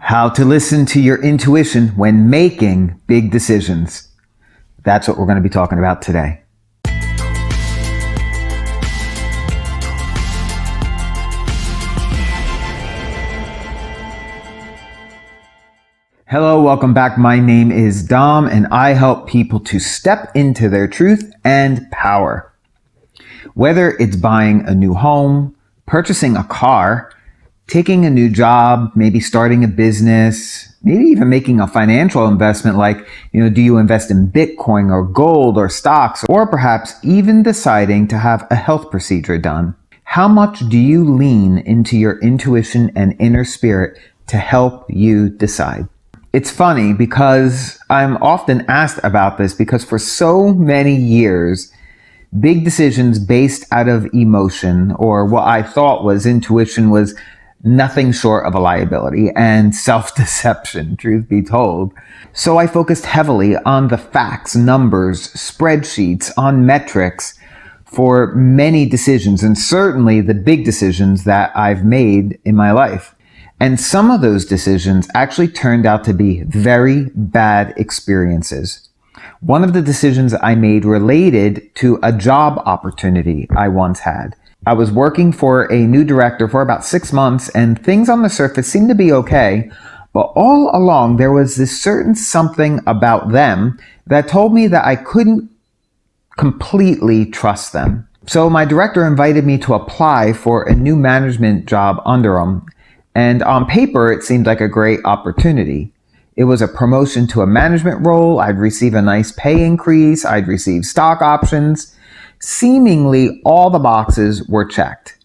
How to listen to your intuition when making big decisions. That's what we're going to be talking about today. Hello, welcome back. My name is Dom, and I help people to step into their truth and power. Whether it's buying a new home, purchasing a car, taking a new job, maybe starting a business, maybe even making a financial investment like, do you invest in Bitcoin or gold or stocks, or perhaps even deciding to have a health procedure done. How much do you lean into your intuition and inner spirit to help you decide? It's funny because I'm often asked about this because for so many years, big decisions based out of emotion or what I thought was intuition was nothing short of a liability and self-deception, truth be told. So I focused heavily on the facts, numbers, spreadsheets, on metrics for many decisions, and certainly the big decisions that I've made in my life. And some of those decisions actually turned out to be very bad experiences. One of the decisions I made related to a job opportunity I once had. I was working for a new director for about 6 months, and things on the surface seemed to be okay, but all along there was this certain something about them that told me that I couldn't completely trust them. So my director invited me to apply for a new management job under him, and on paper it seemed like a great opportunity. It was a promotion to a management role, I'd receive a nice pay increase, I'd receive stock options. Seemingly all the boxes were checked,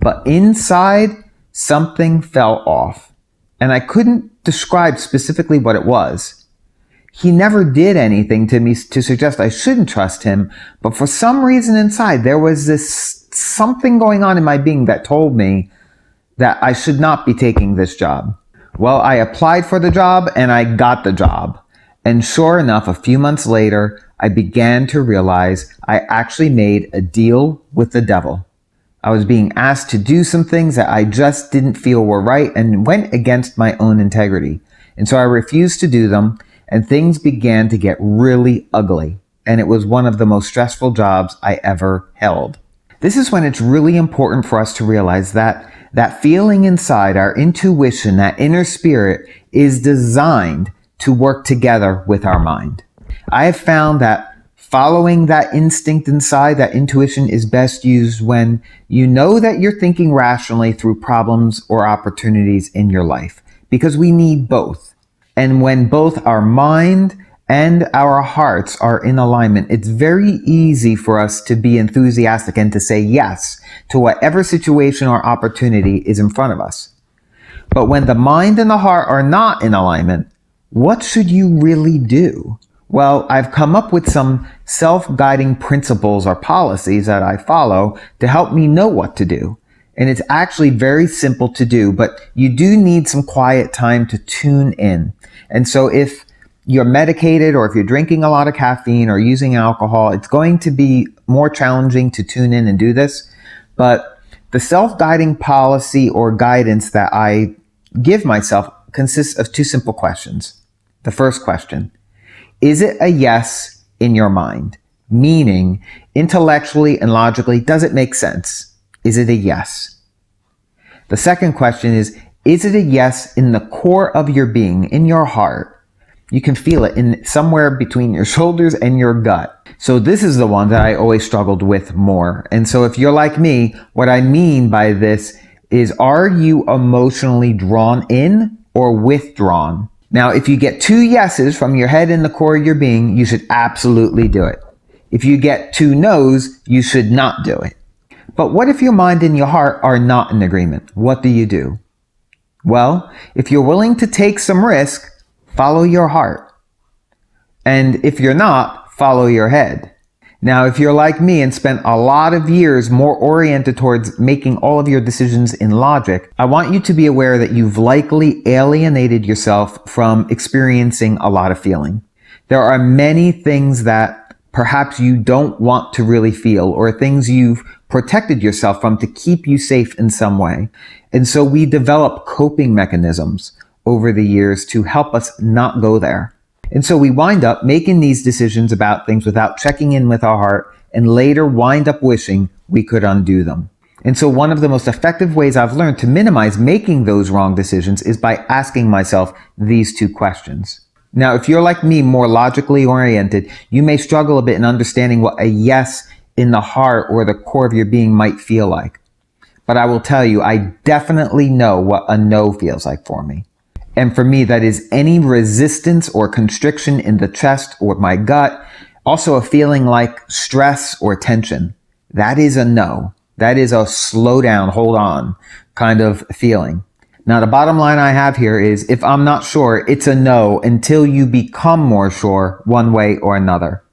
but inside something fell off, and I couldn't describe specifically what it was. He never did anything to me to suggest I shouldn't trust him, but for some reason inside there was this something going on in my being that told me that I should not be taking this job. Well, I applied for the job and I got the job, and sure enough, a few months later, I began to realize I actually made a deal with the devil. I was being asked to do some things that I just didn't feel were right and went against my own integrity. And so I refused to do them, and things began to get really ugly. And it was one of the most stressful jobs I ever held. This is when it's really important for us to realize that that feeling inside, our intuition, that inner spirit is designed to work together with our mind. I have found that following that instinct inside, that intuition, is best used when you know that you're thinking rationally through problems or opportunities in your life, because we need both. And when both our mind and our hearts are in alignment, it's very easy for us to be enthusiastic and to say yes to whatever situation or opportunity is in front of us. But when the mind and the heart are not in alignment, what should you really do? Well, I've come up with some self-guiding principles or policies that I follow to help me know what to do. And it's actually very simple to do, but you do need some quiet time to tune in. And so if you're medicated or if you're drinking a lot of caffeine or using alcohol, it's going to be more challenging to tune in and do this. But the self-guiding policy or guidance that I give myself consists of 2 simple questions. The first question: is it a yes in your mind? Meaning, intellectually and logically, does it make sense? Is it a yes? The second question is it a yes in the core of your being, in your heart? You can feel it in somewhere between your shoulders and your gut. So this is the one that I always struggled with more. And so if you're like me, what I mean by this is, are you emotionally drawn in or withdrawn? Now, if you get 2 yeses from your head and the core of your being, you should absolutely do it. If you get 2 no's, you should not do it. But what if your mind and your heart are not in agreement? What do you do? Well, if you're willing to take some risk, follow your heart. And if you're not, follow your head. Now, if you're like me and spent a lot of years more oriented towards making all of your decisions in logic, I want you to be aware that you've likely alienated yourself from experiencing a lot of feeling. There are many things that perhaps you don't want to really feel, or things you've protected yourself from to keep you safe in some way. And so we develop coping mechanisms, over the years to help us not go there. And so we wind up making these decisions about things without checking in with our heart, and later wind up wishing we could undo them. And so one of the most effective ways I've learned to minimize making those wrong decisions is by asking myself these two questions. Now, if you're like me, more logically oriented, you may struggle a bit in understanding what a yes in the heart or the core of your being might feel like. But I will tell you, I definitely know what a no feels like for me. And for me, that is any resistance or constriction in the chest or my gut. Also a feeling like stress or tension. That is a no. That is a slow down, hold on kind of feeling. Now, the bottom line I have here is if I'm not sure, it's a no until you become more sure one way or another.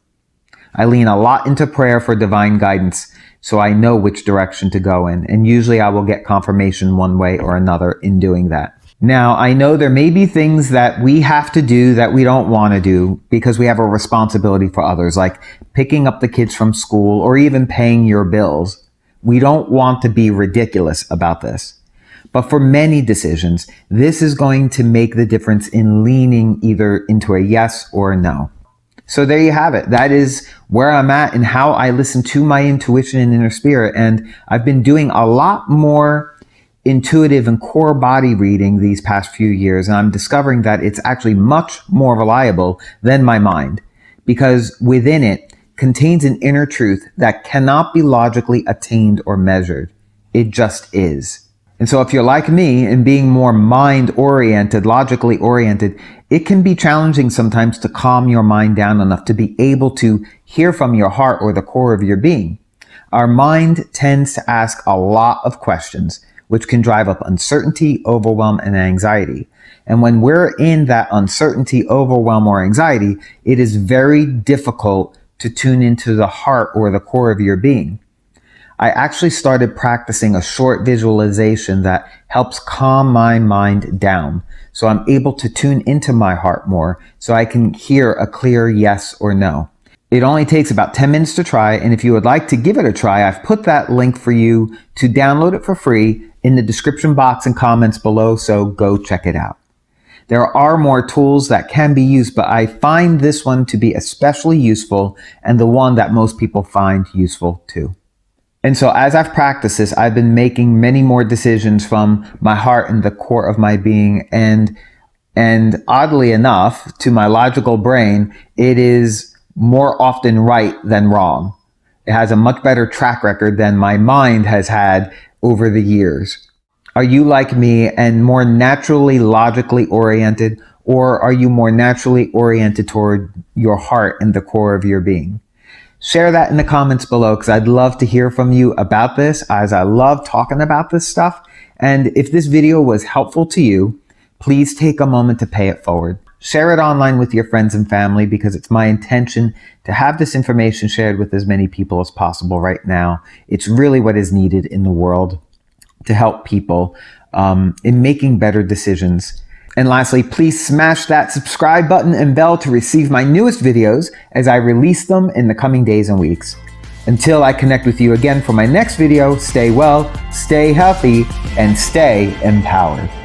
I lean a lot into prayer for divine guidance so I know which direction to go in. And usually I will get confirmation one way or another in doing that. Now, I know there may be things that we have to do that we don't want to do because we have a responsibility for others, like picking up the kids from school or even paying your bills. We don't want to be ridiculous about this. But for many decisions, this is going to make the difference in leaning either into a yes or a no. So there you have it. That is where I'm at and how I listen to my intuition and inner spirit. And I've been doing a lot more intuitive and core body reading these past few years. And I'm discovering that it's actually much more reliable than my mind, because within it contains an inner truth that cannot be logically attained or measured. It just is. And so if you're like me and being more mind-oriented, logically oriented, it can be challenging sometimes to calm your mind down enough to be able to hear from your heart or the core of your being. Our mind tends to ask a lot of questions, which can drive up uncertainty, overwhelm, and anxiety. And when we're in that uncertainty, overwhelm, or anxiety, it is very difficult to tune into the heart or the core of your being. I actually started practicing a short visualization that helps calm my mind down, so I'm able to tune into my heart more so I can hear a clear yes or no. It only takes about 10 minutes to try, and if you would like to give it a try, I've put that link for you to download it for free in the description box and comments below, so go check it out. There are more tools that can be used, but I find this one to be especially useful and the one that most people find useful too. And so as I've practiced this, I've been making many more decisions from my heart and the core of my being. And oddly enough, to my logical brain, it is more often right than wrong. It has a much better track record than my mind has had over the years. Are you like me and more naturally logically oriented, or are you more naturally oriented toward your heart and the core of your being? Share that in the comments below, because I'd love to hear from you about this, as I love talking about this stuff. And if this video was helpful to you, please take a moment to pay it forward. Share it online with your friends and family, because it's my intention to have this information shared with as many people as possible right now. It's really what is needed in the world to help people in making better decisions. And lastly, please smash that subscribe button and bell to receive my newest videos as I release them in the coming days and weeks. Until I connect with you again for my next video, stay well, stay healthy, and stay empowered.